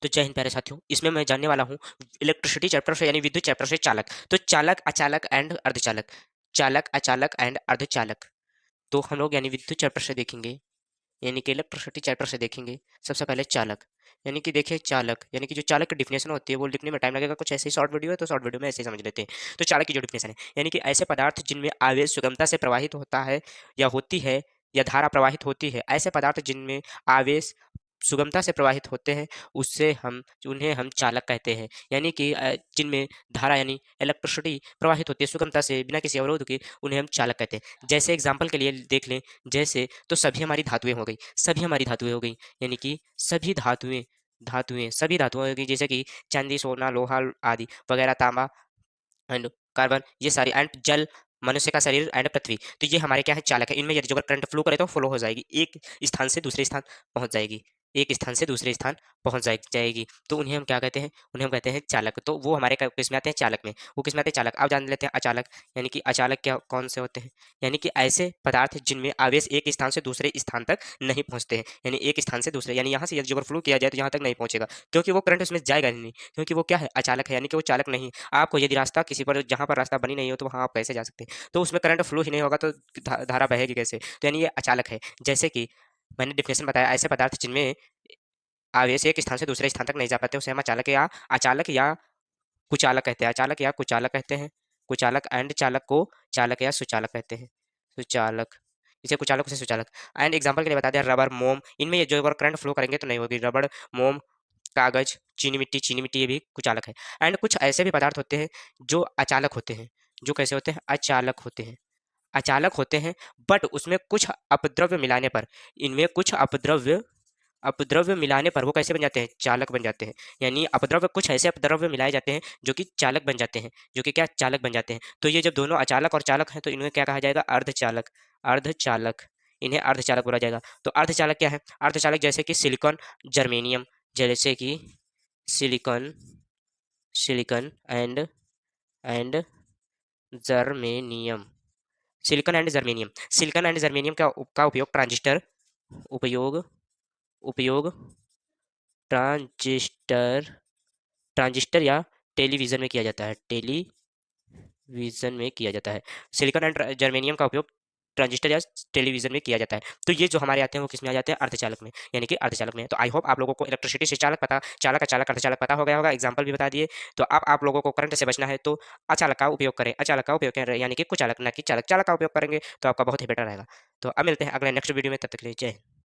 तो जय हिंद प्यारे साथियों, इसमें मैं जानने वाला हूँ इलेक्ट्रिसिटी चैप्टर से यानी विद्युत चैप्टर से चालक। तो चालक, अचालक एंड अर्धचालक। चालक, अचालक एंड अर्धचालक। तो हम लोग यानी विद्युत चैप्टर से देखेंगे, यानी कि इलेक्ट्रिसिटी चैप्टर से देखेंगे। सबसे पहले चालक, यानी कि देखिए चालक यानी कि जो चालक की डिफिनेशन होती है वो लिखने में टाइम लगेगा। कुछ ऐसे ही शॉर्ट वीडियो है तो शॉर्ट वीडियो में ऐसे ही समझ लेते हैं। तो चालक की जो डिफिनेशन है, यानी कि ऐसे पदार्थ जिनमें आवेश सुगमता से प्रवाहित होता है या होती है या धारा प्रवाहित होती है, ऐसे पदार्थ जिनमें आवेश सुगमता से प्रवाहित होते हैं उससे हम उन्हें हम चालक कहते हैं। यानी कि जिनमें धारा यानी इलेक्ट्रिसिटी प्रवाहित होती है सुगमता से बिना किसी अवरोध के, उन्हें हम चालक कहते हैं। जैसे एग्जाम्पल के लिए देख लें, जैसे तो सभी हमारी धातुएं हो गई, सभी हमारी धातुएं हो गई, यानी कि सभी धातुएं धातुएं सभी धातुएं हो गई, जैसे कि चांदी, सोना, लोहा आदि वगैरह, तांबा एंड कार्बन, ये सारी एंड जल, मनुष्य का शरीर एंड पृथ्वी। तो ये हमारे क्या है, चालक है। इनमें यदि जो करंट फ्लो करे तो फ्लो हो जाएगी, एक स्थान से दूसरे स्थान पहुंच जाएगी, एक स्थान से दूसरे स्थान पहुंच जाएगी। तो उन्हें हम क्या कहते हैं, उन्हें हम कहते हैं चालक। तो वो हमारे किस में आते हैं, चालक में। वो किस में आते हैं, चालक। अब जान लेते हैं अचालक, यानी कि अचालक क्या कौन से होते हैं, यानी कि ऐसे पदार्थ जिनमें आवेश एक स्थान से दूसरे स्थान तक नहीं पहुंचते हैं। यानी एक स्थान से दूसरे, यानी यहाँ से यदि अगर फ्लो किया जाए तो यहाँ तक नहीं पहुंचेगा, क्योंकि वो करंट उसमें जाएगा ही नहीं, क्योंकि वो क्या है, अचालक है, यानी कि वो चालक नहीं। आपको यदि रास्ता किसी पर, जहाँ पर रास्ता बनी नहीं हो तो वहाँ आप कैसे जा सकते हैं, तो उसमें करंट फ्लो ही नहीं होगा तो धारा बहेगी कैसे। तो यानी ये अचालक है। जैसे कि मैंने डिफिनेशन बताया, ऐसे पदार्थ जिनमें आवेश एक स्थान से दूसरे स्थान तक नहीं जा पाते उसे हम अचालक या कुचालक कहते हैं। अचालक या कुचालक कहते हैं। कुचालक एंड चालक को चालक या सुचालक कहते हैं। सुचालक, इसे कुचालक उसे सुचालक। एंड एग्जांपल के लिए बता दें, रबर, मोम, इनमें ये जो अगर करंट फ्लो करेंगे तो नहीं होगी। रबड़, मोम, कागज, चीनी मिट्टी ये भी कुचालक है। एंड कुछ ऐसे भी पदार्थ होते हैं जो अचालक होते हैं। जो कैसे होते हैं, अचालक होते हैं। अचालक होते हैं बट उसमें कुछ अपद्रव्य मिलाने पर, इनमें कुछ अपद्रव्य अपद्रव्य मिलाने पर वो कैसे बन जाते हैं, चालक बन जाते हैं। यानी अपद्रव्य, कुछ ऐसे अपद्रव्य मिलाए जाते हैं जो कि चालक बन जाते हैं, जो कि क्या, चालक बन जाते हैं। तो ये जब दोनों अचालक और चालक हैं तो इन्हें क्या कहा जाएगा, अर्धचालक। अर्धचालक, इन्हें अर्धचालक बोला जाएगा। तो अर्धचालक क्या है, अर्धचालक जैसे कि सिलिकॉन, जर्मेनियम, जैसे कि silicon silicon and germanium. Silicon and germanium, silicon and germanium का उपयोग ट्रांजिस्टर, उपयोग उपयोग ट्रांजिस्टर ट्रांजिस्टर या टेलीविजन में किया जाता है। टेलीविजन में किया जाता है। सिलिकॉन एंड जर्मेनियम का उपयोग ट्रांजिस्टर या टेलीविजन में किया जाता है। तो ये जो हमारे आते हैं वो किस में आ जाते हैं, अर्धचालक में, यानी कि अर्धचालक में। तो आई होप आप लोगों को इलेक्ट्रिसिटी से चालक अचालक अर्धचालक पता हो गया होगा, एग्जांपल भी बता दिए। तो अब आप लोगों को करंट से बचना है तो अचालक का उपयोग करें, अचालक का उपयोग करें, यानी कि कुचालक ना कि चालक। चालक का उपयोग करेंगे तो आपका बहुत ही बेटर रहेगा। तो अब मिलते हैं अगले नेक्स्ट वीडियो में, तब तक के लिए जय हिंद।